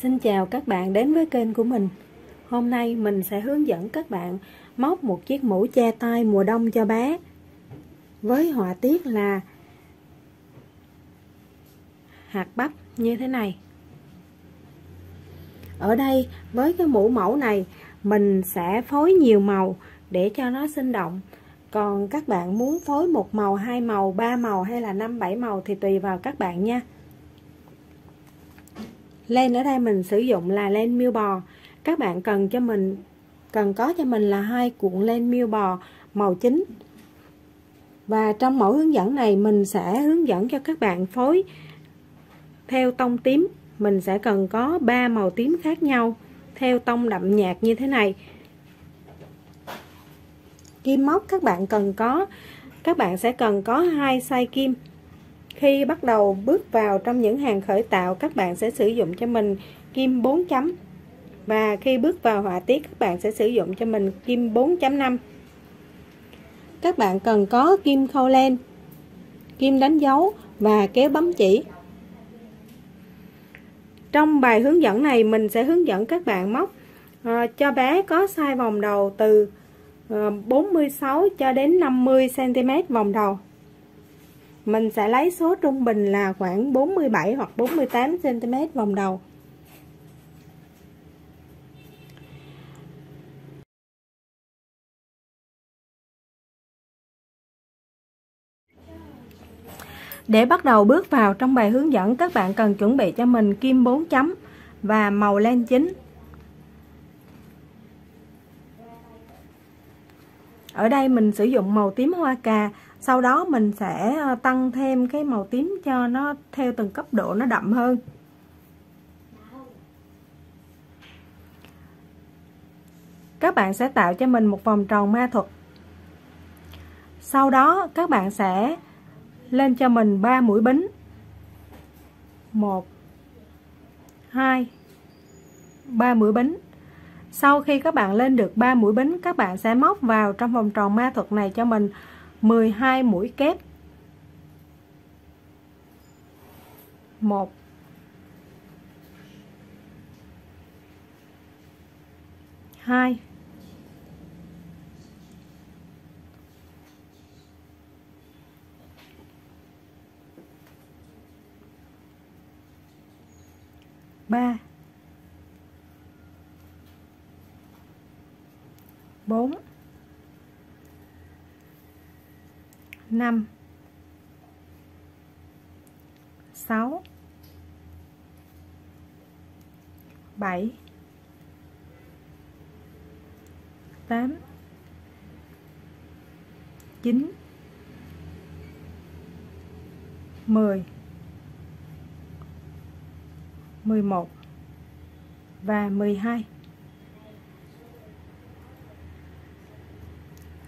Xin chào các bạn đến với kênh của mình. Hôm nay mình sẽ hướng dẫn các bạn móc một chiếc mũ che tay mùa đông cho bé với họa tiết là hạt bắp như thế này. Ở đây với cái mũ mẫu này mình sẽ phối nhiều màu để cho nó sinh động. Còn các bạn muốn phối một màu, hai màu, ba màu hay là 5-7 màu thì tùy vào các bạn nha. Len ở đây mình sử dụng là len miêu bò. Các bạn cần có cho mình là 2 cuộn len miêu bò màu chính. Và trong mẫu hướng dẫn này mình sẽ hướng dẫn cho các bạn phối theo tông tím. Mình sẽ cần có 3 màu tím khác nhau theo tông đậm nhạt như thế này. Kim móc các bạn sẽ cần có 2 size kim. Khi bắt đầu bước vào trong những hàng khởi tạo, các bạn sẽ sử dụng cho mình kim 4 chấm. Và khi bước vào họa tiết, các bạn sẽ sử dụng cho mình kim 4.5. Các bạn cần có kim khâu len, kim đánh dấu và kéo bấm chỉ. Trong bài hướng dẫn này mình sẽ hướng dẫn các bạn móc cho bé có size vòng đầu từ 46 cho đến 50 cm vòng đầu. Mình sẽ lấy số trung bình là khoảng 47 hoặc 48 cm vòng đầu. Để bắt đầu bước vào trong bài hướng dẫn, các bạn cần chuẩn bị cho mình kim 4 chấm và màu len chính. Ở đây mình sử dụng màu tím hoa cà, sau đó mình sẽ tăng thêm cái màu tím cho nó theo từng cấp độ nó đậm hơn. Các bạn sẽ tạo cho mình một vòng tròn ma thuật. Sau đó các bạn sẽ lên cho mình 3 mũi bính. 1 2 3 mũi bính. Sau khi các bạn lên được 3 mũi bính, các bạn sẽ móc vào trong vòng tròn ma thuật này cho mình 12 mũi kép. 1 2 3 4 5 6 7 8 9 10 11 và 12.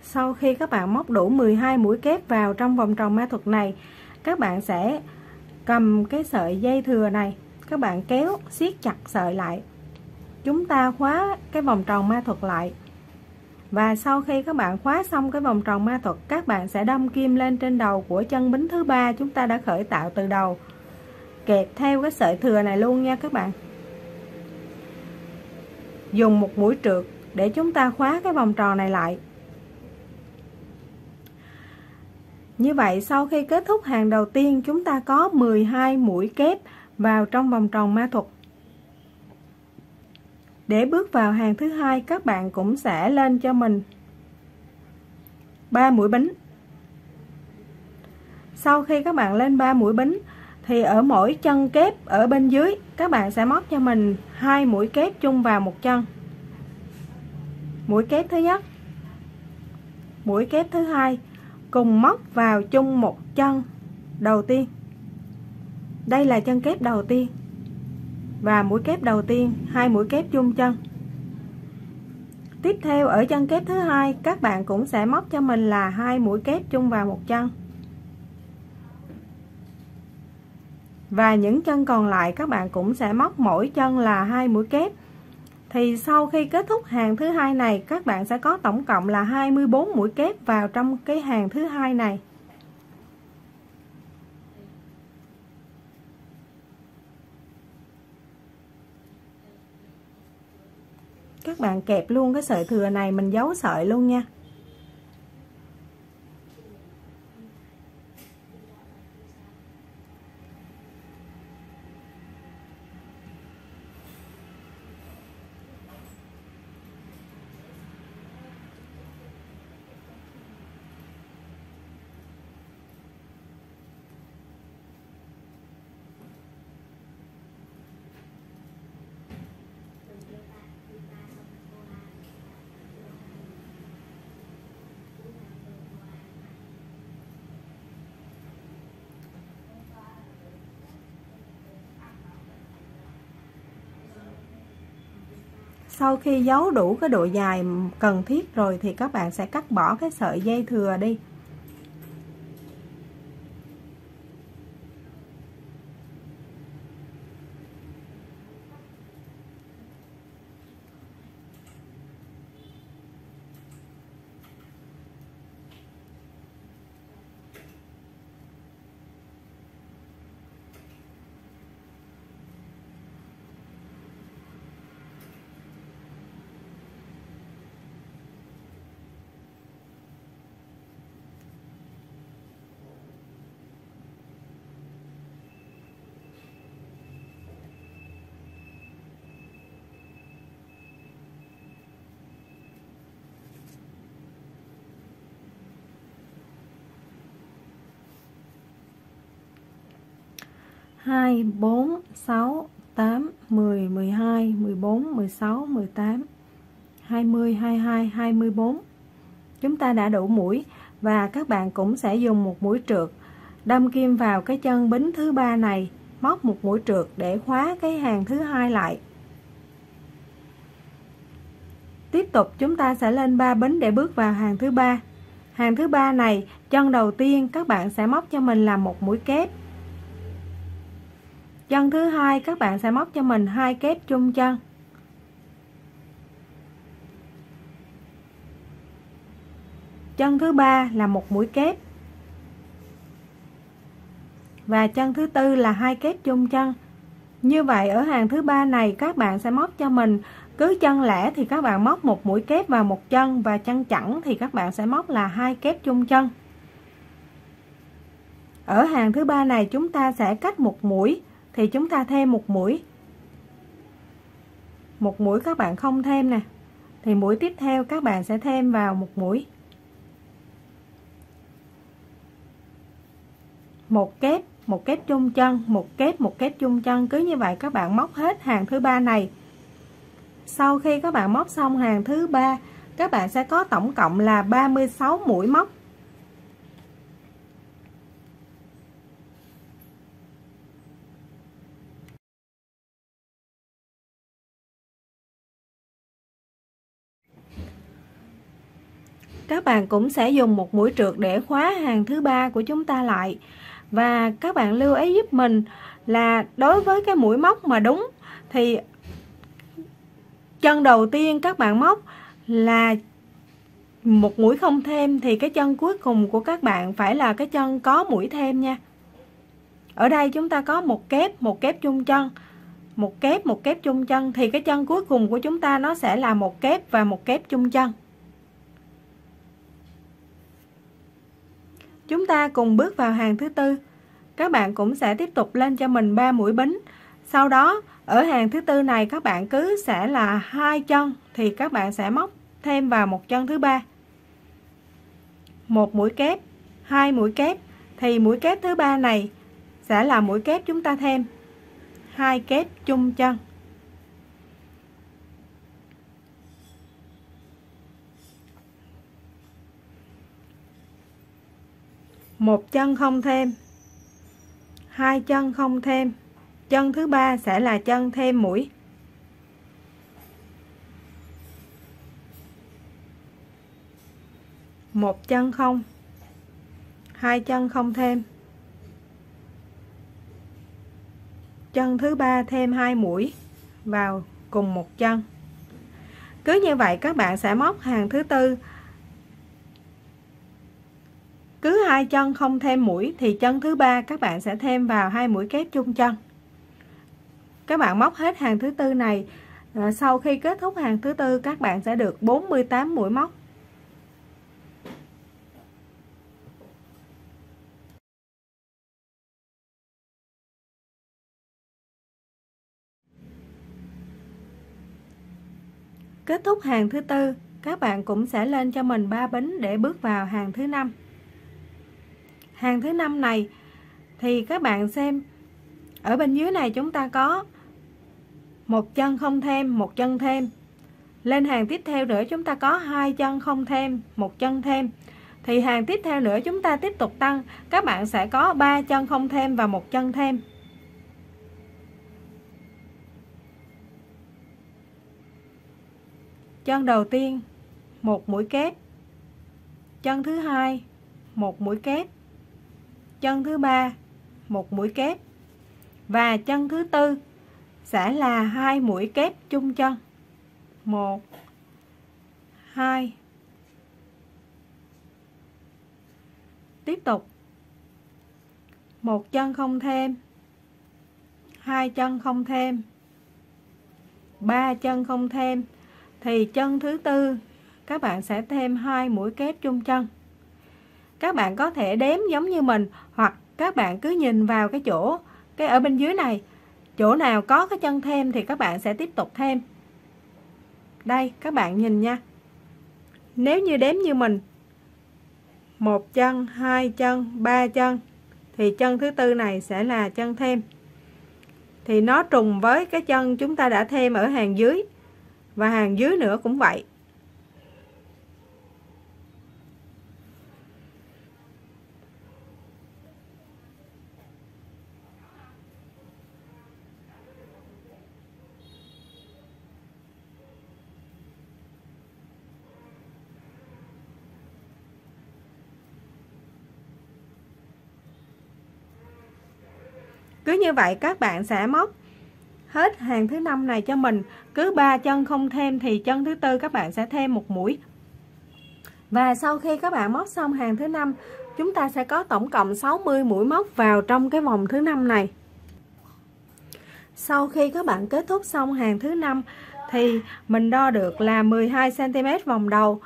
Sau khi các bạn móc đủ 12 mũi kép vào trong vòng tròn ma thuật này, các bạn sẽ cầm cái sợi dây thừa này, các bạn kéo siết chặt sợi lại. Chúng ta khóa cái vòng tròn ma thuật lại. Và sau khi các bạn khóa xong cái vòng tròn ma thuật, các bạn sẽ đâm kim lên trên đầu của chân bính thứ 3 chúng ta đã khởi tạo từ đầu. Kẹp theo cái sợi thừa này luôn nha các bạn. Dùng một mũi trượt để chúng ta khóa cái vòng tròn này lại. Như vậy sau khi kết thúc hàng đầu tiên, chúng ta có 12 mũi kép vào trong vòng tròn ma thuật. Để bước vào hàng thứ hai, các bạn cũng sẽ lên cho mình 3 mũi bính. Sau khi các bạn lên 3 mũi bính thì ở mỗi chân kép ở bên dưới, các bạn sẽ móc cho mình 2 mũi kép chung vào một chân. Mũi kép thứ nhất, mũi kép thứ hai cùng móc vào chung một chân đầu tiên. Đây là chân kép đầu tiên. Và mũi kép đầu tiên, 2 mũi kép chung chân. Tiếp theo ở chân kép thứ hai, các bạn cũng sẽ móc cho mình là 2 mũi kép chung vào một chân. Và những chân còn lại các bạn cũng sẽ móc mỗi chân là 2 mũi kép. Thì sau khi kết thúc hàng thứ hai này, các bạn sẽ có tổng cộng là 24 mũi kép vào trong cái hàng thứ hai này. Các bạn kẹp luôn cái sợi thừa này, mình giấu sợi luôn nha. Sau khi giấu đủ cái độ dài cần thiết rồi thì các bạn sẽ cắt bỏ cái sợi dây thừa đi. Hai, 4, 6, 8, 10, 12, 14, 16, 18, 20, 22, 24. Chúng ta đã đủ mũi và các bạn cũng sẽ dùng một mũi trượt đâm kim vào cái chân bính thứ ba này, móc một mũi trượt để khóa cái hàng thứ hai lại. Tiếp tục chúng ta sẽ lên 3 bính để bước vào hàng thứ ba. Hàng thứ ba này, chân đầu tiên các bạn sẽ móc cho mình là một mũi kép. Chân thứ hai các bạn sẽ móc cho mình 2 kép chung chân. Chân thứ ba là một mũi kép. Và chân thứ tư là 2 kép chung chân. Như vậy ở hàng thứ ba này các bạn sẽ móc cho mình, cứ chân lẻ thì các bạn móc một mũi kép vào một chân, và chân chẵn thì các bạn sẽ móc là 2 kép chung chân. Ở hàng thứ ba này chúng ta sẽ cách một mũi thì chúng ta thêm một mũi. Một mũi các bạn không thêm nè, thì mũi tiếp theo các bạn sẽ thêm vào một mũi. Một kép chung chân, một kép chung chân, cứ như vậy các bạn móc hết hàng thứ ba này. Sau khi các bạn móc xong hàng thứ ba, các bạn sẽ có tổng cộng là 36 mũi móc. Các bạn cũng sẽ dùng một mũi trượt để khóa hàng thứ ba của chúng ta lại. Và các bạn lưu ý giúp mình là đối với cái mũi móc mà đúng thì chân đầu tiên các bạn móc là một mũi không thêm, thì cái chân cuối cùng của các bạn phải là cái chân có mũi thêm nha. Ở đây chúng ta có một kép chung chân, một kép chung chân, thì cái chân cuối cùng của chúng ta nó sẽ là một kép và một kép chung chân. Chúng ta cùng bước vào hàng thứ tư. Các bạn cũng sẽ tiếp tục lên cho mình 3 mũi bính. Sau đó ở hàng thứ tư này các bạn cứ sẽ là 2 chân thì các bạn sẽ móc thêm vào một chân thứ ba. Một mũi kép, 2 mũi kép, thì mũi kép thứ ba này sẽ là mũi kép chúng ta thêm 2 kép chung chân. Một chân không thêm, 2 chân không thêm, chân thứ ba sẽ là chân thêm mũi. Một chân không, 2 chân không thêm, chân thứ ba thêm 2 mũi vào cùng một chân. Cứ như vậy các bạn sẽ móc hàng thứ tư. Cứ 2 chân không thêm mũi thì chân thứ ba các bạn sẽ thêm vào 2 mũi kép chung chân. Các bạn móc hết hàng thứ tư này Sau khi kết thúc hàng thứ tư, các bạn sẽ được 48 mũi móc. Kết thúc hàng thứ tư, các bạn cũng sẽ lên cho mình 3 bính để bước vào hàng thứ năm. Hàng thứ năm này thì các bạn xem, ở bên dưới này chúng ta có một chân không thêm, một chân thêm. Lên hàng tiếp theo nữa chúng ta có 2 chân không thêm, một chân thêm. Thì hàng tiếp theo nữa chúng ta tiếp tục tăng, các bạn sẽ có 3 chân không thêm và một chân thêm. Chân đầu tiên một mũi kép, chân thứ hai một mũi kép, chân thứ ba một mũi kép, và chân thứ tư sẽ là 2 mũi kép chung chân. 1 2. Tiếp tục một chân không thêm, 2 chân không thêm, 3 chân không thêm, thì chân thứ tư các bạn sẽ thêm 2 mũi kép chung chân. Các bạn có thể đếm giống như mình, hoặc các bạn cứ nhìn vào cái chỗ ở bên dưới này, chỗ nào có cái chân thêm thì các bạn sẽ tiếp tục thêm. Đây các bạn nhìn nha, nếu như đếm như mình, 1 chân, 2 chân, 3 chân, thì chân thứ tư này sẽ là chân thêm, thì nó trùng với cái chân chúng ta đã thêm ở hàng dưới, và hàng dưới nữa cũng vậy. Cứ như vậy các bạn sẽ móc hết hàng thứ năm này cho mình. Cứ 3 chân không thêm thì chân thứ tư các bạn sẽ thêm một mũi. Và sau khi các bạn móc xong hàng thứ năm, chúng ta sẽ có tổng cộng 60 mũi móc vào trong cái vòng thứ năm này. Sau khi các bạn kết thúc xong hàng thứ năm thì mình đo được là 12 cm vòng đầu.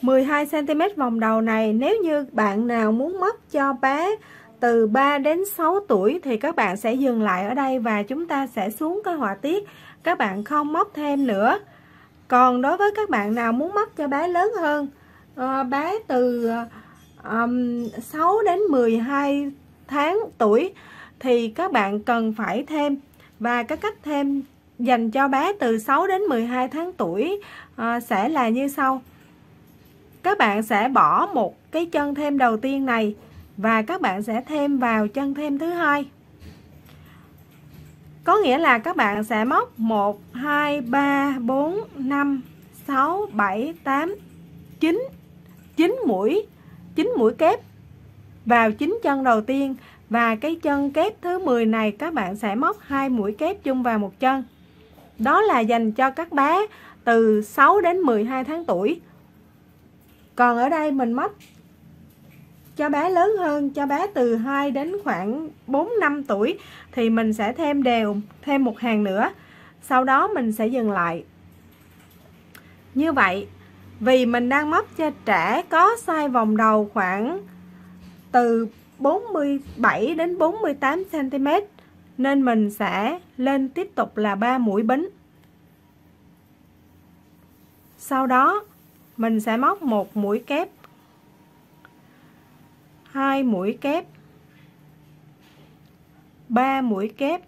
12 cm vòng đầu này, nếu như bạn nào muốn móc cho bé từ 3 đến 6 tuổi thì các bạn sẽ dừng lại ở đây và chúng ta sẽ xuống cái họa tiết, các bạn không móc thêm nữa. Còn đối với các bạn nào muốn móc cho bé lớn hơn, bé từ 6 đến 12 tháng tuổi thì các bạn cần phải thêm. Và cái cách thêm dành cho bé từ 6 đến 12 tháng tuổi sẽ là như sau. Các bạn sẽ bỏ một cái chân thêm đầu tiên này và các bạn sẽ thêm vào chân thêm thứ hai. Có nghĩa là các bạn sẽ móc 1, 2, 3, 4, 5, 6, 7, 8, 9 mũi kép vào 9 chân đầu tiên. Và cái chân kép thứ 10 này các bạn sẽ móc 2 mũi kép chung vào một chân. Đó là dành cho các bé từ 6 đến 12 tháng tuổi. Còn ở đây mình móc cho bé lớn hơn, cho bé từ 2 đến khoảng 4-5 tuổi thì mình sẽ thêm đều thêm một hàng nữa. Sau đó mình sẽ dừng lại. Như vậy, vì mình đang móc cho trẻ có size vòng đầu khoảng từ 47 đến 48 cm nên mình sẽ lên tiếp tục là 3 mũi bính. Sau đó mình sẽ móc 1 mũi kép, 2 mũi kép, 3 mũi kép,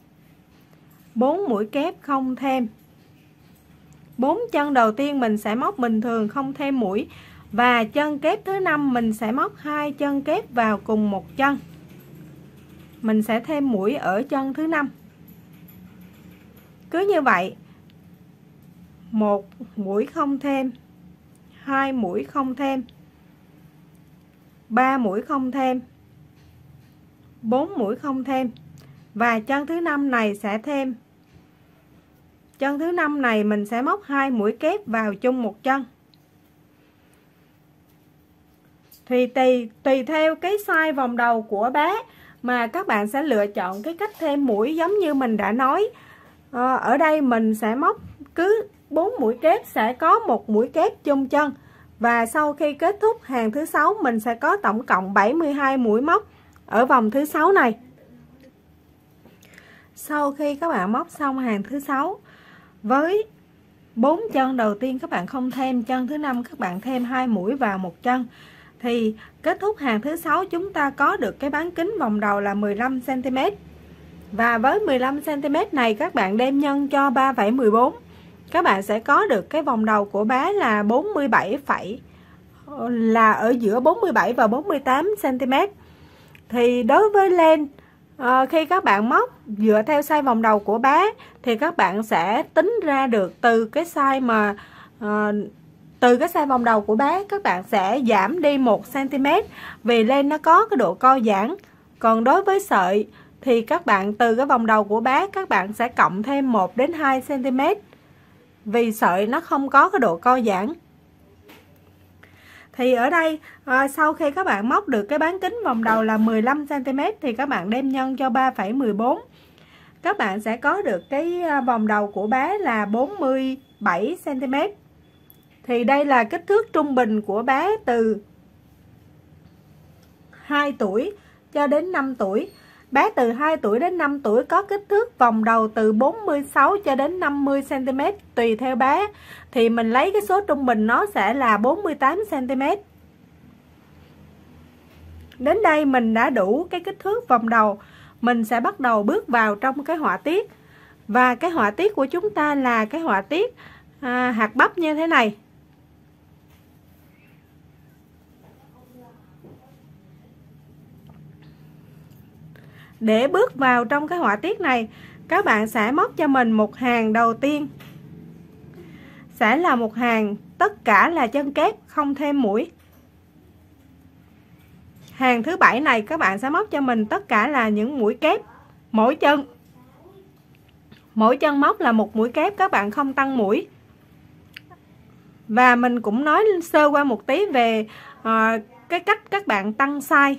4 mũi kép không thêm. 4 chân đầu tiên mình sẽ móc bình thường không thêm mũi, và chân kép thứ 5 mình sẽ móc 2 chân kép vào cùng một chân. Mình sẽ thêm mũi ở chân thứ 5. Cứ như vậy, 1 mũi không thêm, 2 mũi không thêm, 3 mũi không thêm, 4 mũi không thêm, và chân thứ 5 này sẽ thêm. Chân thứ 5 này mình sẽ móc 2 mũi kép vào chung một chân. Thì tùy theo cái size vòng đầu của bé mà các bạn sẽ lựa chọn cái cách thêm mũi giống như mình đã nói. Ở đây mình sẽ móc cứ 4 mũi kép sẽ có một mũi kép chung chân. Và sau khi kết thúc hàng thứ 6 mình sẽ có tổng cộng 72 mũi móc ở vòng thứ 6 này. Sau khi các bạn móc xong hàng thứ 6 với 4 chân đầu tiên các bạn không thêm, chân thứ 5 các bạn thêm 2 mũi vào một chân, thì kết thúc hàng thứ 6 chúng ta có được cái bán kính vòng đầu là 15 cm. Và với 15 cm này các bạn đem nhân cho 3,14, các bạn sẽ có được cái vòng đầu của bé là 47, là ở giữa 47 và 48 cm. Thì đối với len, khi các bạn móc dựa theo size vòng đầu của bé thì các bạn sẽ tính ra được từ cái size mà từ cái size vòng đầu của bé các bạn sẽ giảm đi 1 cm vì len nó có cái độ co giãn. Còn đối với sợi thì các bạn từ cái vòng đầu của bé các bạn sẽ cộng thêm 1 đến 2 cm vì sợi nó không có cái độ co giãn. Thì ở đây sau khi các bạn móc được cái bán kính vòng đầu là 15 cm thì các bạn đem nhân cho 3,14, các bạn sẽ có được cái vòng đầu của bé là 47 cm. Thì đây là kích thước trung bình của bé từ 2 tuổi cho đến 5 tuổi. Bé từ 2 tuổi đến 5 tuổi có kích thước vòng đầu từ 46 cho đến 50 cm tùy theo bé. Thì mình lấy cái số trung bình nó sẽ là 48 cm. Đến đây mình đã đủ cái kích thước vòng đầu. Mình sẽ bắt đầu bước vào trong cái họa tiết. Và cái họa tiết của chúng ta là cái họa tiết hạt bắp như thế này. Để bước vào trong cái họa tiết này, các bạn sẽ móc cho mình một hàng đầu tiên sẽ là một hàng tất cả là chân kép không thêm mũi. Hàng thứ 7 này các bạn sẽ móc cho mình tất cả là những mũi kép mỗi chân. Mỗi chân móc là một mũi kép, các bạn không tăng mũi. Và mình cũng nói sơ qua một tí về cái cách các bạn tăng size.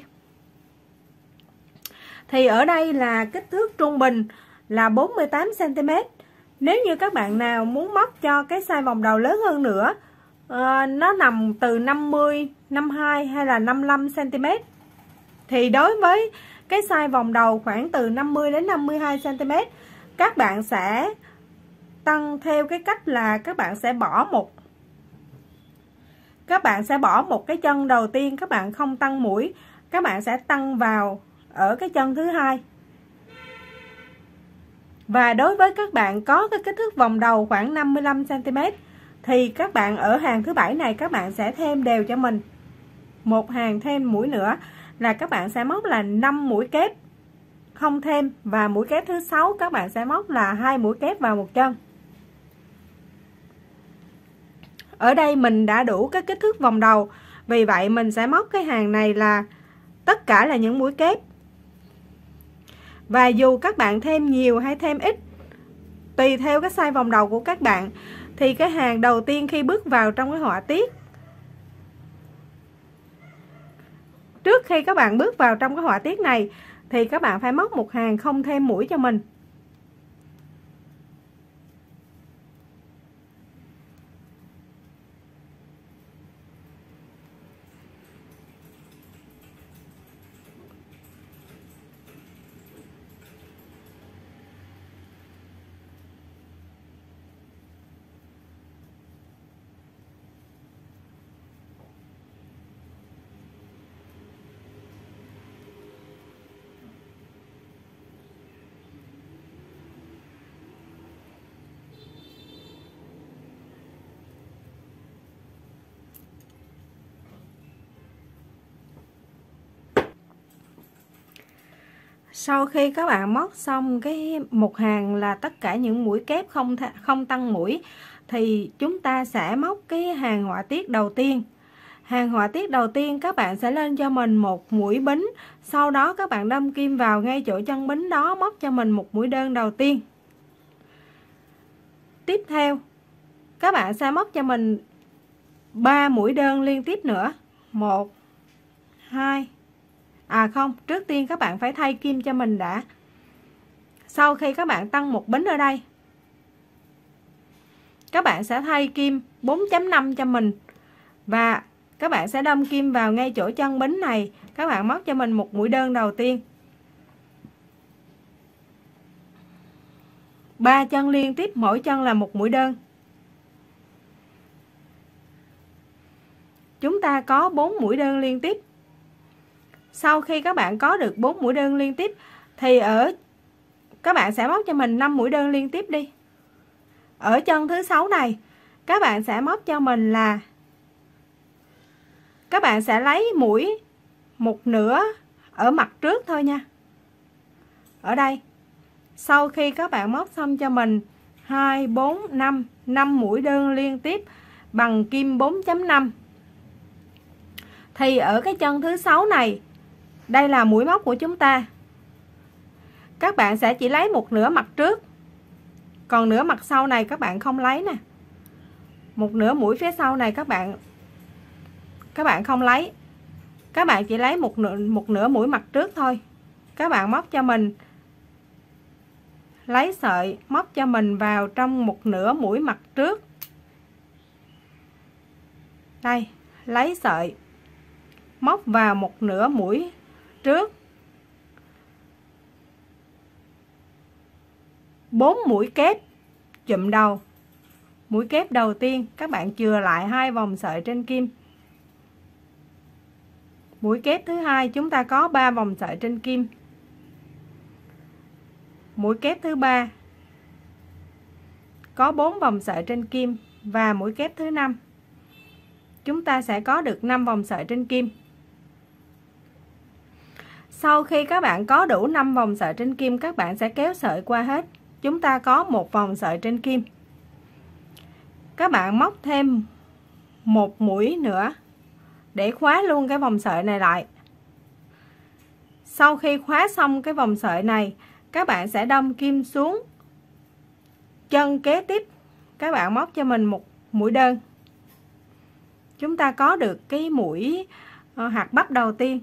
Thì ở đây là kích thước trung bình là 48 cm. Nếu như các bạn nào muốn móc cho cái size vòng đầu lớn hơn nữa, nó nằm từ 50, 52 hay là 55 cm, thì đối với cái size vòng đầu khoảng từ 50 đến 52 cm, các bạn sẽ tăng theo cái cách là các bạn sẽ bỏ một cái chân đầu tiên, các bạn không tăng mũi, các bạn sẽ tăng vào ở cái chân thứ hai. Và đối với các bạn có cái kích thước vòng đầu khoảng 55 cm thì các bạn ở hàng thứ 7 này các bạn sẽ thêm đều cho mình một hàng thêm mũi nữa, là các bạn sẽ móc là 5 mũi kép không thêm, và mũi kép thứ 6 các bạn sẽ móc là 2 mũi kép vào một chân. Ở đây mình đã đủ cái kích thước vòng đầu, vì vậy mình sẽ móc cái hàng này là tất cả là những mũi kép. Và dù các bạn thêm nhiều hay thêm ít tùy theo cái size vòng đầu của các bạn, thì cái hàng đầu tiên khi bước vào trong cái họa tiết, trước khi các bạn bước vào trong cái họa tiết này thì các bạn phải móc một hàng không thêm mũi cho mình. Sau khi các bạn móc xong cái một hàng là tất cả những mũi kép không tăng mũi, thì chúng ta sẽ móc cái hàng họa tiết đầu tiên. Hàng họa tiết đầu tiên các bạn sẽ lên cho mình một mũi bính, sau đó các bạn đâm kim vào ngay chỗ chân bính đó, móc cho mình một mũi đơn đầu tiên. Tiếp theo các bạn sẽ móc cho mình 3 mũi đơn liên tiếp nữa. 1 2 không, trước tiên các bạn phải thay kim cho mình đã. Sau khi các bạn tăng một bính ở đây các bạn sẽ thay kim 4.5 cho mình, và các bạn sẽ đâm kim vào ngay chỗ chân bính này. Các bạn móc cho mình một mũi đơn đầu tiên, 3 chân liên tiếp, mỗi chân là một mũi đơn. Chúng ta có 4 mũi đơn liên tiếp. Sau khi các bạn có được 4 mũi đơn liên tiếp thì các bạn sẽ móc cho mình 5 mũi đơn liên tiếp đi. Ở chân thứ 6 này các bạn sẽ móc cho mình là, các bạn sẽ lấy mũi một nửa ở mặt trước thôi nha. Ở đây sau khi các bạn móc xong cho mình 2, 4, 5 mũi đơn liên tiếp bằng kim 4.5 thì ở cái chân thứ 6 này, đây là mũi móc của chúng ta. Các bạn sẽ chỉ lấy một nửa mặt trước, còn nửa mặt sau này các bạn không lấy nè. Một nửa mũi phía sau này các bạn không lấy. Các bạn chỉ lấy một nửa mũi mặt trước thôi. Các bạn móc cho mình, lấy sợi móc cho mình vào trong một nửa mũi mặt trước. Đây, lấy sợi móc vào một nửa mũi trước. 4 mũi kép chụm đầu. Mũi kép đầu tiên các bạn chừa lại 2 vòng sợi trên kim. Mũi kép thứ hai chúng ta có 3 vòng sợi trên kim. Mũi kép thứ ba có 4 vòng sợi trên kim, và mũi kép thứ 5 chúng ta sẽ có được 5 vòng sợi trên kim. Sau khi các bạn có đủ 5 vòng sợi trên kim, các bạn sẽ kéo sợi qua hết. Chúng ta có một vòng sợi trên kim. Các bạn móc thêm một mũi nữa để khóa luôn cái vòng sợi này lại. Sau khi khóa xong cái vòng sợi này, các bạn sẽ đâm kim xuống chân kế tiếp. Các bạn móc cho mình một mũi đơn. Chúng ta có được cái mũi hạt bắp đầu tiên.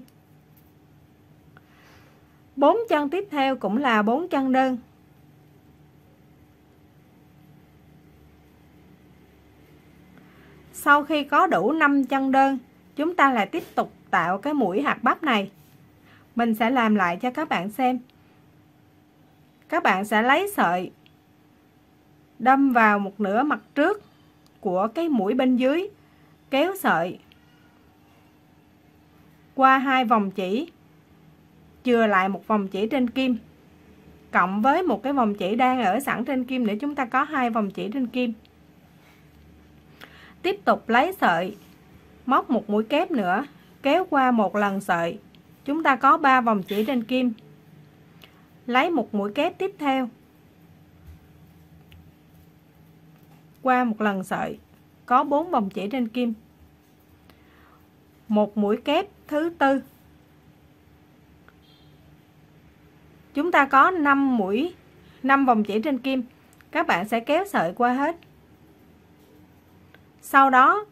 4 chân tiếp theo cũng là 4 chân đơn. Sau khi có đủ 5 chân đơn, chúng ta lại tiếp tục tạo cái mũi hạt bắp này. Mình sẽ làm lại cho các bạn xem. Các bạn sẽ lấy sợi đâm vào một nửa mặt trước của cái mũi bên dưới, kéo sợi qua 2 vòng chỉ, chừa lại một vòng chỉ trên kim, cộng với một cái vòng chỉ đang ở sẵn trên kim để chúng ta có 2 vòng chỉ trên kim. Tiếp tục lấy sợi móc một mũi kép nữa, kéo qua một lần sợi, chúng ta có 3 vòng chỉ trên kim. Lấy một mũi kép tiếp theo, qua một lần sợi, có 4 vòng chỉ trên kim. Một mũi kép thứ tư, chúng ta có 5 vòng chỉ trên kim. Các bạn sẽ kéo sợi qua hết. Sau đó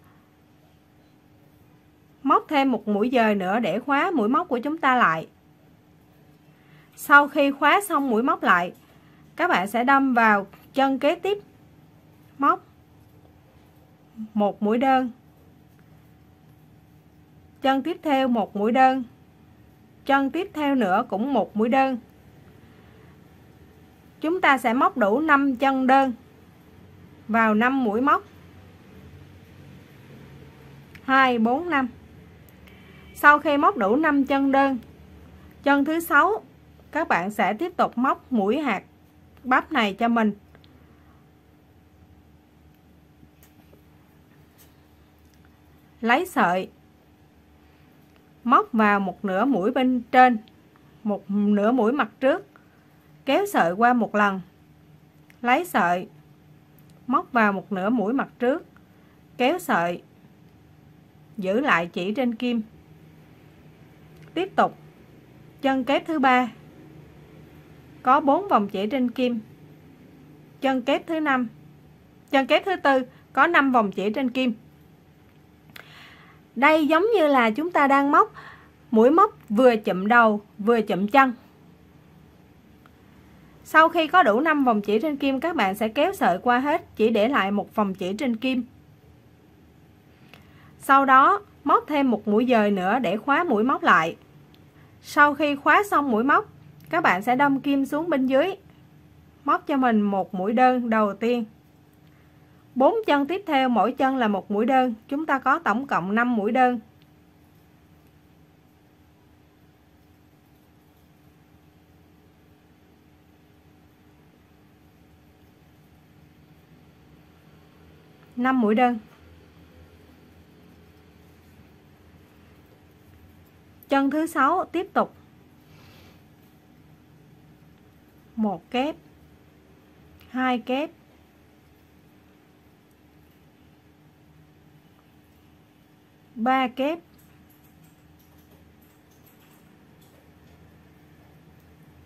móc thêm một mũi dời nữa để khóa mũi móc của chúng ta lại. Sau khi khóa xong mũi móc lại, các bạn sẽ đâm vào chân kế tiếp, móc một mũi đơn, chân tiếp theo một mũi đơn, chân tiếp theo nữa cũng một mũi đơn. Chúng ta sẽ móc đủ 5 chân đơn vào 5 mũi móc. 2, 4, 5. Sau khi móc đủ 5 chân đơn, chân thứ 6 các bạn sẽ tiếp tục móc mũi hạt bắp này cho mình. Lấy sợi móc vào một nửa mũi bên trên, một nửa mũi mặt trước, kéo sợi qua một lần. Lấy sợi móc vào một nửa mũi mặt trước, kéo sợi, giữ lại chỉ trên kim. Tiếp tục chân kép thứ ba có 4 vòng chỉ trên kim. Chân kép thứ 5, chân kép thứ tư có 5 vòng chỉ trên kim. Đây giống như là chúng ta đang móc mũi móc vừa chụm đầu vừa chụm chân. Sau khi có đủ 5 vòng chỉ trên kim, các bạn sẽ kéo sợi qua hết, chỉ để lại một vòng chỉ trên kim. Sau đó móc thêm một mũi dời nữa để khóa mũi móc lại. Sau khi khóa xong mũi móc, các bạn sẽ đâm kim xuống bên dưới, móc cho mình một mũi đơn đầu tiên. 4 chân tiếp theo mỗi chân là một mũi đơn, chúng ta có tổng cộng 5 mũi đơn. Mũi đơn. Chân thứ 6 tiếp tục 1 kép, 2 kép, 3 kép,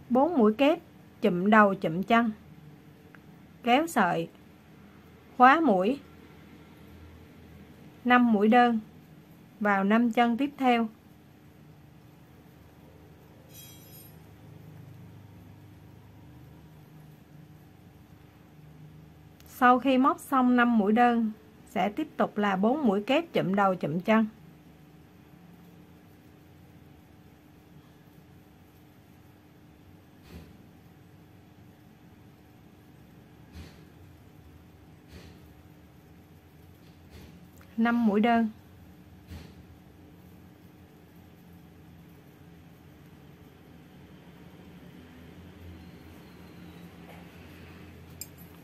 4 mũi kép, chụm đầu chụm chân, kéo sợi, khóa mũi, 5 mũi đơn vào 5 chân tiếp theo. Sau khi móc xong 5 mũi đơn, sẽ tiếp tục là 4 mũi kép chụm đầu chụm chân. Năm mũi đơn.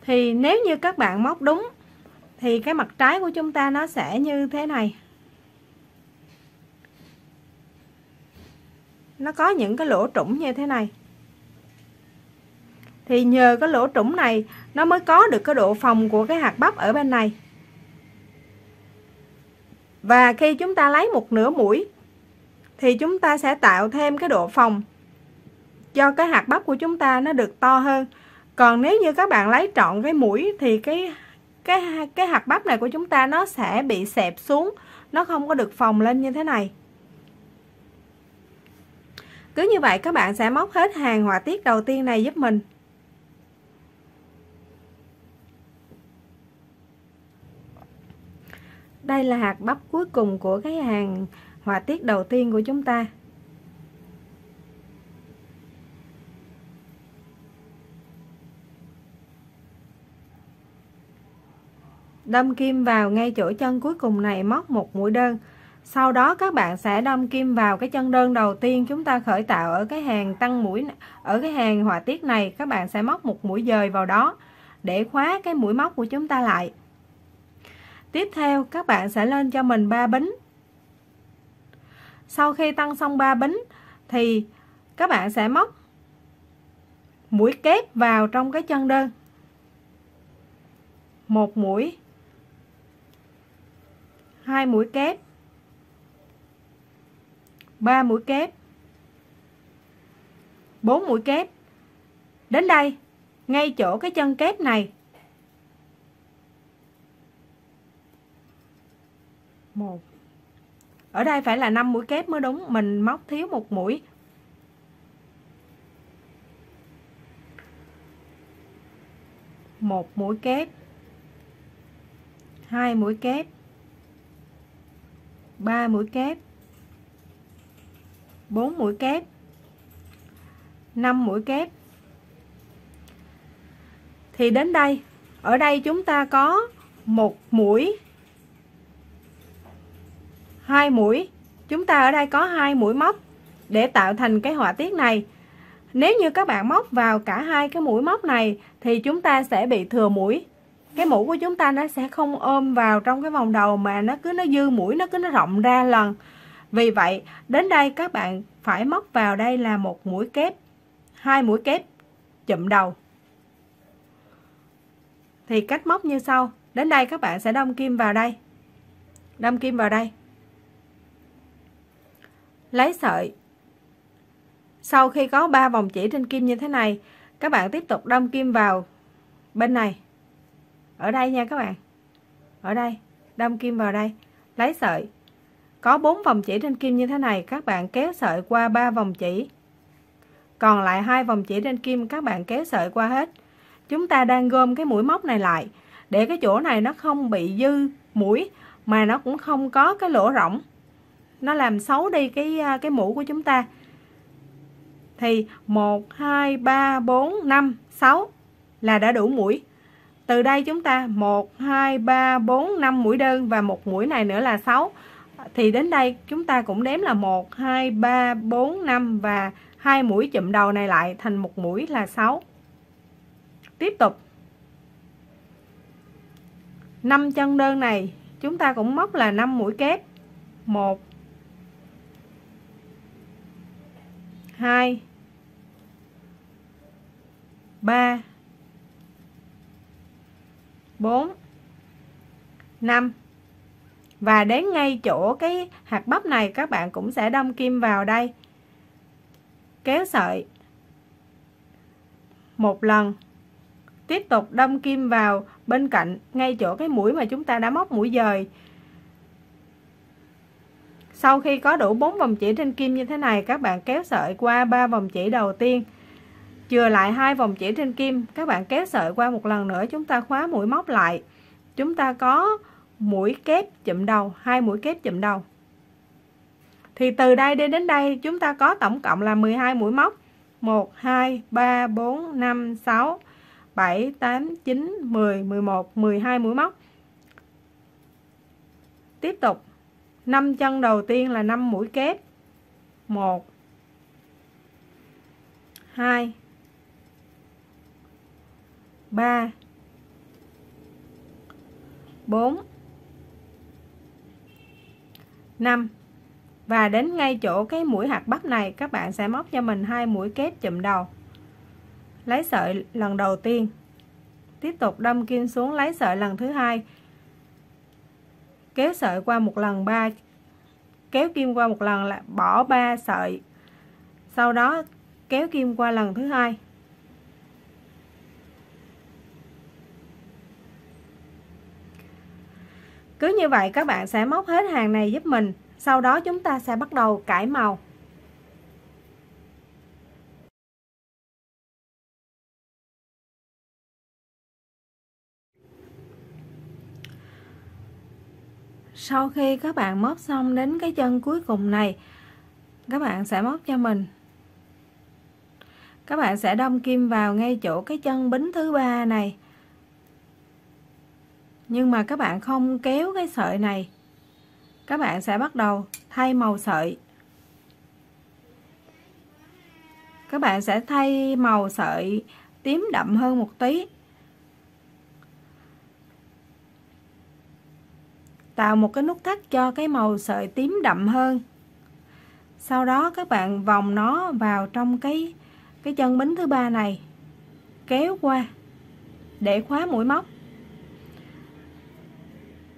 Thì nếu như các bạn móc đúng thì cái mặt trái của chúng ta nó sẽ như thế này. Nó có những cái lỗ trũng như thế này. Thì nhờ cái lỗ trũng này nó mới có được cái độ phồng của cái hạt bắp ở bên này. Và khi chúng ta lấy một nửa mũi thì chúng ta sẽ tạo thêm cái độ phồng cho cái hạt bắp của chúng ta nó được to hơn. Còn nếu như các bạn lấy trọn cái mũi thì cái hạt bắp này của chúng ta nó sẽ bị xẹp xuống, nó không có được phồng lên như thế này. Cứ như vậy các bạn sẽ móc hết hàng họa tiết đầu tiên này giúp mình. Đây là hạt bắp cuối cùng của cái hàng họa tiết đầu tiên của chúng ta. Đâm kim vào ngay chỗ chân cuối cùng này, móc một mũi đơn. Sau đó các bạn sẽ đâm kim vào cái chân đơn đầu tiên chúng ta khởi tạo ở cái hàng tăng mũi, ở cái hàng họa tiết này. Các bạn sẽ móc một mũi dời vào đó để khóa cái mũi móc của chúng ta lại. Tiếp theo các bạn sẽ lên cho mình 3 bính. Sau khi tăng xong 3 bính thì các bạn sẽ móc mũi kép vào trong cái chân đơn, một mũi, 2 mũi kép, 3 mũi kép, 4 mũi kép. Đến đây, ngay chỗ cái chân kép này, 1, ở đây phải là 5 mũi kép mới đúng, mình móc thiếu một mũi. Một mũi kép, 2 mũi kép, 3 mũi kép, 4 mũi kép, 5 mũi kép. Thì đến đây, ở đây chúng ta có một mũi, 2 mũi. Chúng ta ở đây có 2 mũi móc để tạo thành cái họa tiết này. Nếu như các bạn móc vào cả hai cái mũi móc này thì chúng ta sẽ bị thừa mũi. Cái mũ của chúng ta nó sẽ không ôm vào trong cái vòng đầu mà nó dư mũi, nó rộng ra lần. Vì vậy đến đây các bạn phải móc vào đây là một mũi kép, 2 mũi kép chụm đầu. Thì cách móc như sau. Đến đây các bạn sẽ đâm kim vào đây, đâm kim vào đây, lấy sợi. Sau khi có 3 vòng chỉ trên kim như thế này, các bạn tiếp tục đâm kim vào bên này, ở đây nha các bạn, ở đây đâm kim vào đây, lấy sợi. Có 4 vòng chỉ trên kim như thế này, các bạn kéo sợi qua 3 vòng chỉ, Còn lại 2 vòng chỉ trên kim các bạn kéo sợi qua hết. Chúng ta đang gom cái mũi móc này lại để cái chỗ này nó không bị dư mũi mà nó cũng không có cái lỗ rỗng, nó làm xấu đi cái mũ của chúng ta. Thì 1 2 3 4 5 6 là đã đủ mũi. Từ đây chúng ta 1 2 3 4 5 mũi đơn và một mũi này nữa là 6. Thì đến đây chúng ta cũng đếm là 1 2 3 4 5 và 2 mũi chụm đầu này lại thành một mũi là 6. Tiếp tục 5 chân đơn này chúng ta cũng móc là 5 mũi kép. 1 2 3 4 5. Và đến ngay chỗ cái hạt bắp này các bạn cũng sẽ đâm kim vào đây, kéo sợi một lần, tiếp tục đâm kim vào bên cạnh ngay chỗ cái mũi mà chúng ta đã móc mũi dời. Sau khi có đủ 4 vòng chỉ trên kim như thế này, các bạn kéo sợi qua 3 vòng chỉ đầu tiên, chừa lại 2 vòng chỉ trên kim, các bạn kéo sợi qua một lần nữa, chúng ta khóa mũi móc lại. Chúng ta có mũi kép chụm đầu, 2 mũi kép chụm đầu. Thì từ đây đến đây chúng ta có tổng cộng là 12 mũi móc. 1 2 3 4 5 6 7 8 9 10 11 12 mũi móc. Tiếp tục 5 chân đầu tiên là 5 mũi kép. 1 2 3 4 5. Và đến ngay chỗ cái mũi hạt bắp này các bạn sẽ móc cho mình 2 mũi kép chụm đầu, lấy sợi lần đầu tiên, tiếp tục đâm kim xuống lấy sợi lần thứ hai, kéo sợi qua một lần 3, kéo kim qua một lần là bỏ 3 sợi, sau đó kéo kim qua lần thứ hai. Cứ như vậy các bạn sẽ móc hết hàng này giúp mình. Sau đó chúng ta sẽ bắt đầu cải màu. Sau khi các bạn móc xong đến cái chân cuối cùng này, các bạn sẽ móc cho mình. Các bạn sẽ đâm kim vào ngay chỗ cái chân bính thứ 3 này. Nhưng mà các bạn không kéo cái sợi này. Các bạn sẽ bắt đầu thay màu sợi. Các bạn sẽ thay màu sợi tím đậm hơn một tí, tạo một cái nút thắt cho cái màu sợi tím đậm hơn. Sau đó các bạn vòng nó vào trong cái chân bính thứ 3 này, kéo qua để khóa mũi móc.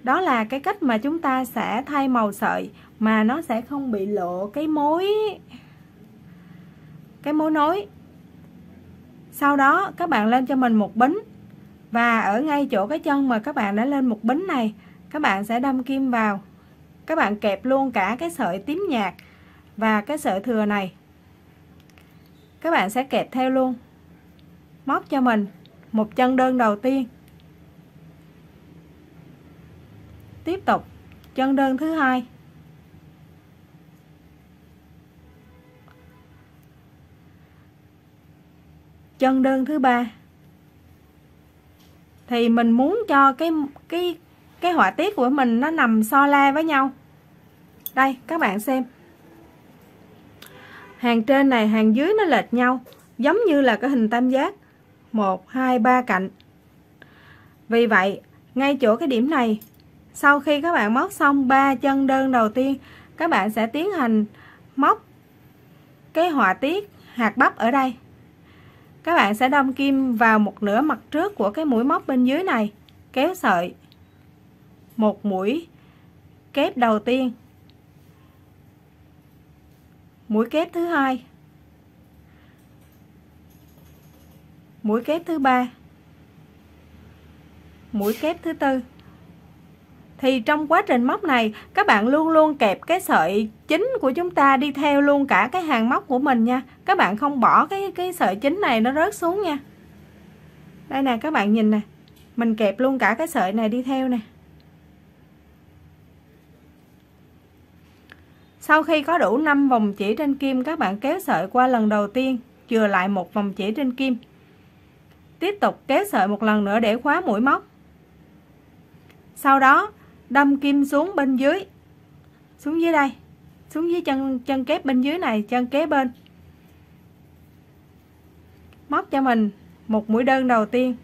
Đó là cái cách mà chúng ta sẽ thay màu sợi mà nó sẽ không bị lộ cái mối nối. Sau đó các bạn lên cho mình một bính, và ở ngay chỗ cái chân mà các bạn đã lên một bính này, các bạn sẽ đâm kim vào. Các bạn kẹp luôn cả cái sợi tím nhạt và cái sợi thừa này, các bạn sẽ kẹp theo luôn. Móc cho mình một chân đơn đầu tiên, tiếp tục chân đơn thứ hai, chân đơn thứ ba. Thì mình muốn cho cái họa tiết của mình nó nằm so la với nhau. Đây các bạn xem, hàng trên này hàng dưới nó lệch nhau, giống như là cái hình tam giác 1 2 3 cạnh. Vì vậy ngay chỗ cái điểm này, sau khi các bạn móc xong 3 chân đơn đầu tiên, các bạn sẽ tiến hành móc cái họa tiết hạt bắp ở đây. Các bạn sẽ đâm kim vào một nửa mặt trước của cái mũi móc bên dưới này, kéo sợi một mũi kép đầu tiên, mũi kép thứ hai, mũi kép thứ ba, mũi kép thứ tư. Thì trong quá trình móc này các bạn luôn luôn kẹp cái sợi chính của chúng ta đi theo luôn cả cái hàng móc của mình nha. Các bạn không bỏ cái sợi chính này nó rớt xuống nha. Đây nè các bạn nhìn nè, mình kẹp luôn cả cái sợi này đi theo nè. Sau khi có đủ 5 vòng chỉ trên kim, các bạn kéo sợi qua lần đầu tiên, chừa lại một vòng chỉ trên kim. Tiếp tục kéo sợi một lần nữa để khóa mũi móc. Sau đó đâm kim xuống bên dưới, xuống dưới đây, xuống dưới chân kép bên dưới này, chân kế bên. Móc cho mình một mũi đơn đầu tiên.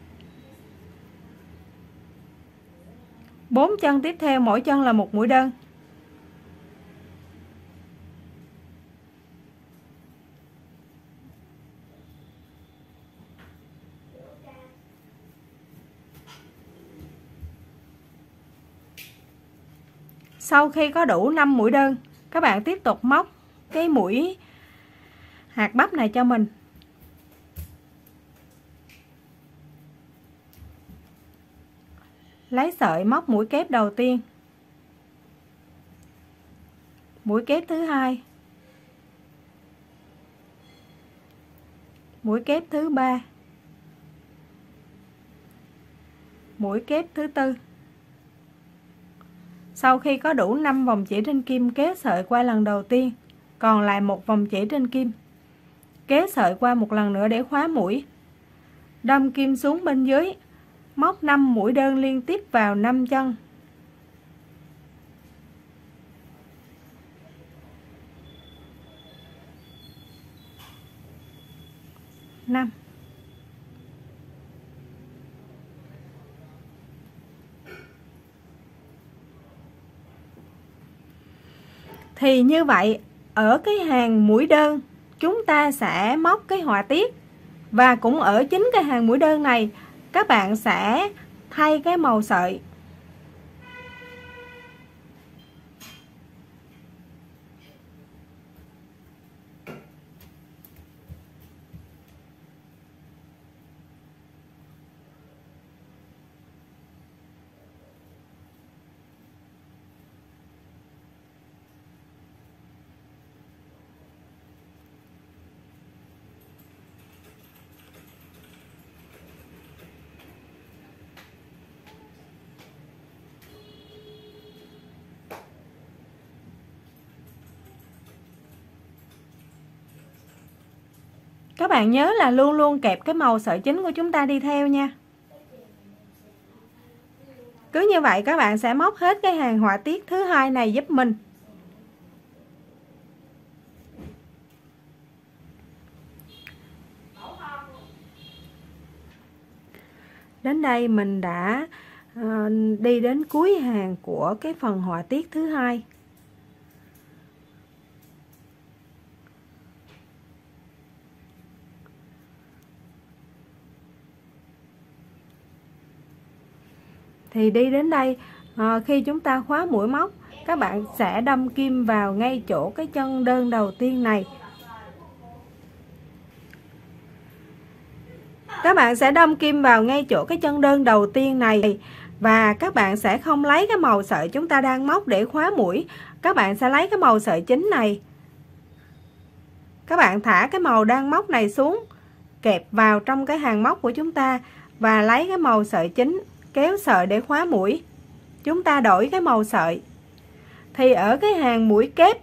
4 chân tiếp theo mỗi chân là một mũi đơn. Sau khi có đủ 5 mũi đơn, các bạn tiếp tục móc cái mũi hạt bắp này cho mình. Lấy sợi móc mũi kép đầu tiên, mũi kép thứ hai, mũi kép thứ ba, mũi kép thứ tư. Sau khi có đủ 5 vòng chỉ trên kim, kéo sợi qua lần đầu tiên, còn lại một vòng chỉ trên kim. Kéo sợi qua một lần nữa để khóa mũi. Đâm kim xuống bên dưới, móc 5 mũi đơn liên tiếp vào 5 chân. Năm. Thì như vậy, ở cái hàng mũi đơn chúng ta sẽ móc cái họa tiết, và cũng ở chính cái hàng mũi đơn này các bạn sẽ thay cái màu sợi. Các bạn nhớ là luôn luôn kẹp cái màu sợi chính của chúng ta đi theo nha. Cứ như vậy các bạn sẽ móc hết cái hàng họa tiết thứ hai này giúp mình. Đến đây mình đã đi đến cuối hàng của cái phần họa tiết thứ hai. Thì đi đến đây, khi chúng ta khóa mũi móc, các bạn sẽ đâm kim vào ngay chỗ cái chân đơn đầu tiên này. Các bạn sẽ đâm kim vào ngay chỗ cái chân đơn đầu tiên này, và các bạn sẽ không lấy cái màu sợi chúng ta đang móc để khóa mũi. Các bạn sẽ lấy cái màu sợi chính này. Các bạn thả cái màu đang móc này xuống, kẹp vào trong cái hàng móc của chúng ta và lấy cái màu sợi chính, kéo sợi để khóa mũi. Chúng ta đổi cái màu sợi. Thì ở cái hàng mũi kép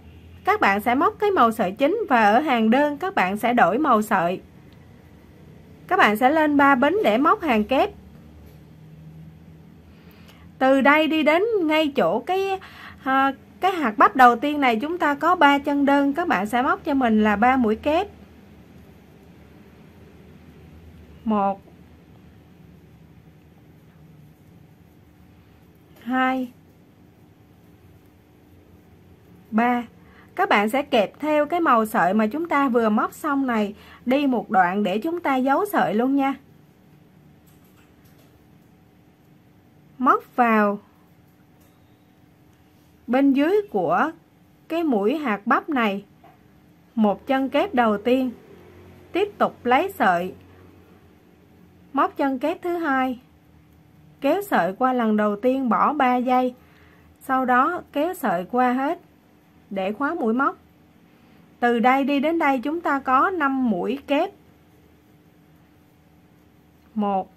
các bạn sẽ móc cái màu sợi chính, và ở hàng đơn các bạn sẽ đổi màu sợi. Các bạn sẽ lên 3 bính để móc hàng kép. Từ đây đi đến ngay chỗ cái hạt bắp đầu tiên này chúng ta có 3 chân đơn, các bạn sẽ móc cho mình là 3 mũi kép. 1 2 3. Các bạn sẽ kẹp theo cái màu sợi mà chúng ta vừa móc xong này, đi một đoạn để chúng ta giấu sợi luôn nha. Móc vào bên dưới của cái mũi hạt bắp này một chân kép đầu tiên, tiếp tục lấy sợi, móc chân kép thứ hai, kéo sợi qua lần đầu tiên, bỏ 3 giây, Sau đó kéo sợi qua hết để khóa mũi móc. Từ đây đi đến đây chúng ta có 5 mũi kép. 1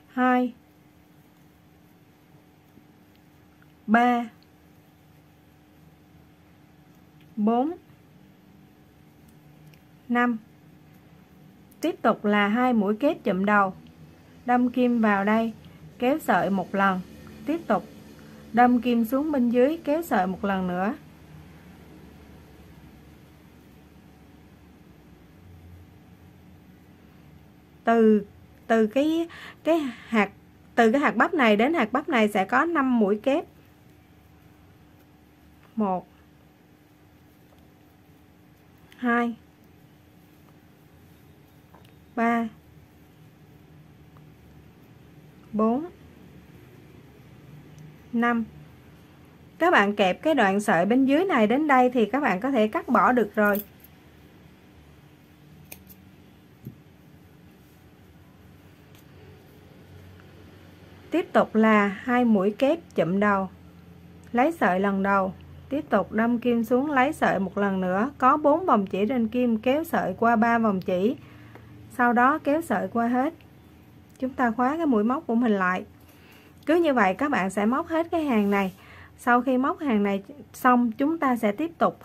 2 3 4 5. Tiếp tục là 2 mũi kép chụm đầu, đâm kim vào đây, kéo sợi một lần, tiếp tục đâm kim xuống bên dưới, kéo sợi một lần nữa. Từ cái hạt bắp này đến hạt bắp này sẽ có 5 mũi kép. 1 2 3 4 5. Các bạn kẹp cái đoạn sợi bên dưới này đến đây thì các bạn có thể cắt bỏ được rồi. Tiếp tục là 2 mũi kép chụm đầu, lấy sợi lần đầu, tiếp tục đâm kim xuống, lấy sợi một lần nữa, có 4 vòng chỉ trên kim, kéo sợi qua 3 vòng chỉ, sau đó kéo sợi qua hết. Chúng ta khóa cái mũi móc của mình lại. Cứ như vậy các bạn sẽ móc hết cái hàng này. Sau khi móc hàng này xong, chúng ta sẽ tiếp tục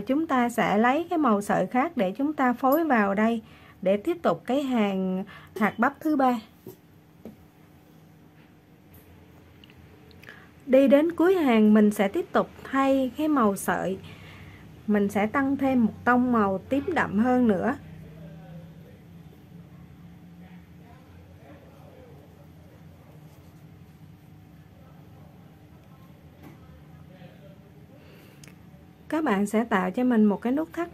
chúng ta sẽ lấy cái màu sợi khác để chúng ta phối vào đây để tiếp tục cái hàng hạt bắp thứ 3. Đi đến cuối hàng mình sẽ tiếp tục thay cái màu sợi, mình sẽ tăng thêm một tông màu tím đậm hơn nữa. Các bạn sẽ tạo cho mình một cái nút thắt.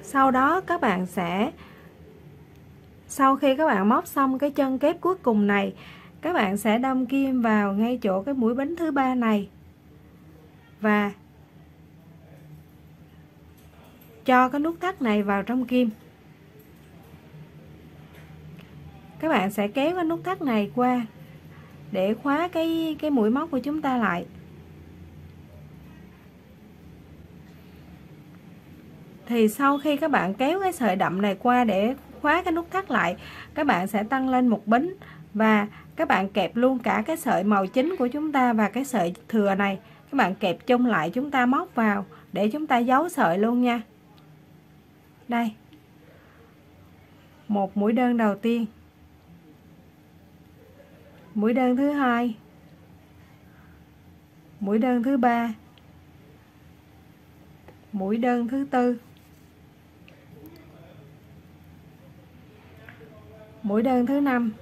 Sau đó các bạn sẽ, sau khi các bạn móc xong cái chân kép cuối cùng này, các bạn sẽ đâm kim vào ngay chỗ cái mũi bính thứ 3 này và cho cái nút thắt này vào trong kim. Các bạn sẽ kéo cái nút thắt này qua để khóa cái mũi móc của chúng ta lại. Thì sau khi các bạn kéo cái sợi đậm này qua để khóa cái nút thắt lại, các bạn sẽ tăng lên một bính và các bạn kẹp luôn cả cái sợi màu chính của chúng ta và cái sợi thừa này. Các bạn kẹp chung lại, chúng ta móc vào để chúng ta giấu sợi luôn nha. Đây, một mũi đơn đầu tiên, mũi đơn thứ 2, mũi đơn thứ 3, mũi đơn thứ 4, mũi đơn thứ 5.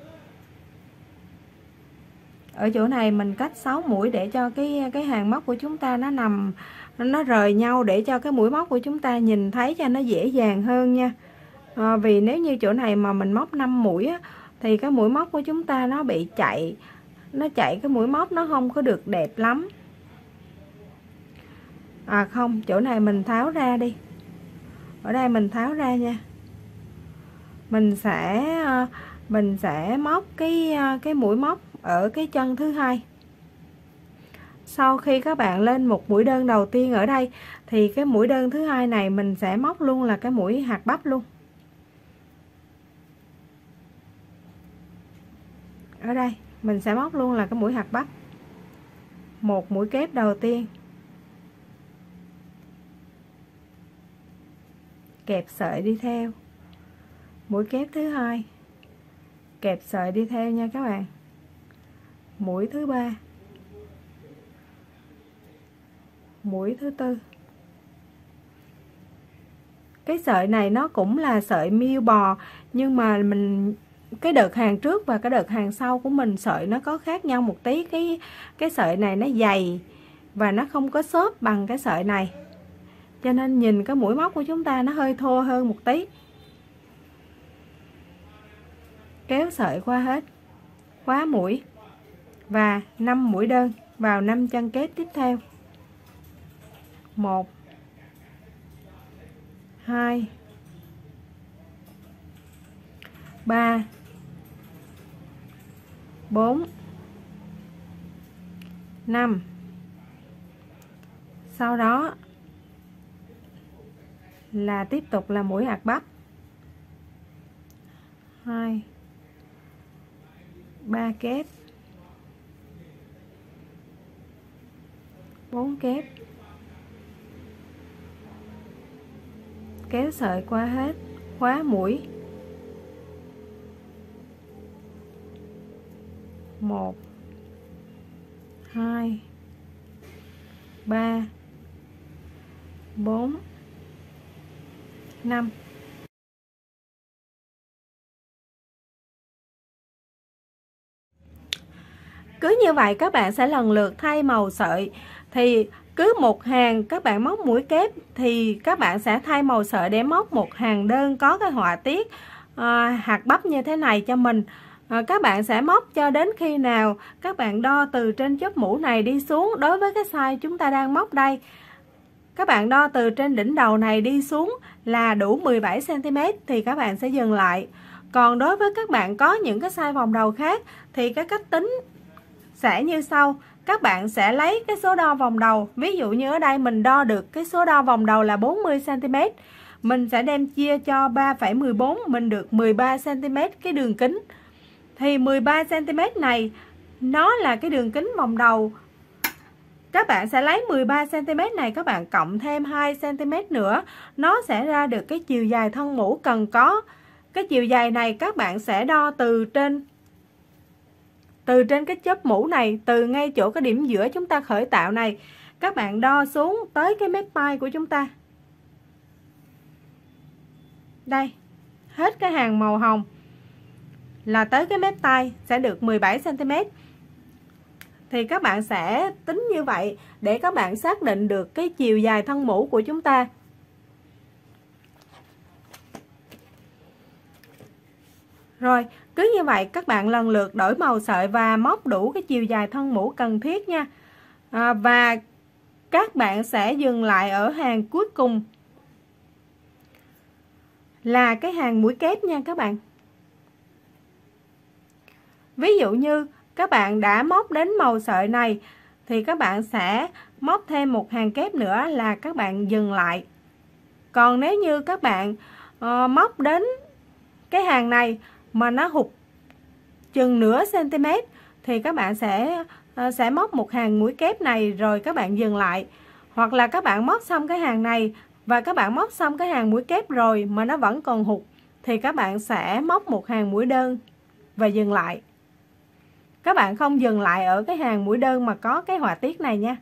Ở chỗ này mình cách 6 mũi để cho cái hàng móc của chúng ta nó nằm, nó rời nhau để cho cái mũi móc của chúng ta nhìn thấy cho nó dễ dàng hơn nha. Vì nếu như chỗ này mà mình móc 5 mũi á, thì cái mũi móc của chúng ta nó bị chạy, cái mũi móc nó không có được đẹp lắm. Không, chỗ này mình tháo ra đi. Ở đây mình tháo ra nha. Mình sẽ móc cái mũi móc ở cái chân thứ 2. Sau khi các bạn lên một mũi đơn đầu tiên ở đây thì cái mũi đơn thứ 2 này mình sẽ móc luôn là cái mũi hạt bắp luôn. Ở đây mình sẽ móc luôn là cái mũi hạt bắp. Một mũi kép đầu tiên, kẹp sợi đi theo. Mũi kép thứ 2, kẹp sợi đi theo nha các bạn. Mũi thứ 3, mũi thứ 4. Cái sợi này nó cũng là sợi miêu bò, nhưng mà mình cái đợt hàng trước và cái đợt hàng sau của mình sợi nó có khác nhau một tí. Cái sợi này nó dày và nó không có xốp bằng cái sợi này, cho nên nhìn cái mũi móc của chúng ta nó hơi thô hơn một tí. Kéo sợi qua hết, khóa mũi và 5 mũi đơn vào 5 chân kết tiếp theo. 1 2 3 4 5. Sau đó là tiếp tục là mũi ạc bắp 2 3 kép, 4 kép, kéo sợi qua hết, khóa mũi 1 2 3 4 5. Cứ như vậy các bạn sẽ lần lượt thay màu sợi. Thì cứ một hàng các bạn móc mũi kép thì các bạn sẽ thay màu sợi để móc một hàng đơn có cái họa tiết hạt bắp như thế này cho mình. Các bạn sẽ móc cho đến khi nào các bạn đo từ trên chóp mũ này đi xuống. Đối với cái size chúng ta đang móc đây, các bạn đo từ trên đỉnh đầu này đi xuống là đủ 17 cm thì các bạn sẽ dừng lại. Còn đối với các bạn có những cái size vòng đầu khác thì cái cách tính sẽ như sau. Các bạn sẽ lấy cái số đo vòng đầu. Ví dụ như ở đây mình đo được cái số đo vòng đầu là 40 cm. Mình sẽ đem chia cho 3,14, mình được 13 cm cái đường kính. Thì 13 cm này nó là cái đường kính vòng đầu. Các bạn sẽ lấy 13 cm này các bạn cộng thêm 2 cm nữa, nó sẽ ra được cái chiều dài thân mũ cần có. Cái chiều dài này các bạn sẽ đo từ trên cái chóp mũ này, từ ngay chỗ cái điểm giữa chúng ta khởi tạo này, các bạn đo xuống tới cái mép tay của chúng ta. Đây, hết cái hàng màu hồng là tới cái mép tay sẽ được 17 cm. Thì các bạn sẽ tính như vậy để các bạn xác định được cái chiều dài thân mũ của chúng ta. Rồi, cứ như vậy các bạn lần lượt đổi màu sợi và móc đủ cái chiều dài thân mũ cần thiết nha. Và các bạn sẽ dừng lại ở hàng cuối cùng là cái hàng mũi kép nha các bạn. Ví dụ như các bạn đã móc đến màu sợi này thì các bạn sẽ móc thêm một hàng kép nữa là các bạn dừng lại. Còn nếu như các bạn móc đến cái hàng này mà nó hụt chừng nửa cm thì các bạn sẽ móc một hàng mũi kép này rồi các bạn dừng lại. Hoặc là các bạn móc xong cái hàng này và các bạn móc xong cái hàng mũi kép rồi mà nó vẫn còn hụt thì các bạn sẽ móc một hàng mũi đơn và dừng lại. Các bạn không dừng lại ở cái hàng mũi đơn mà có cái họa tiết này nha.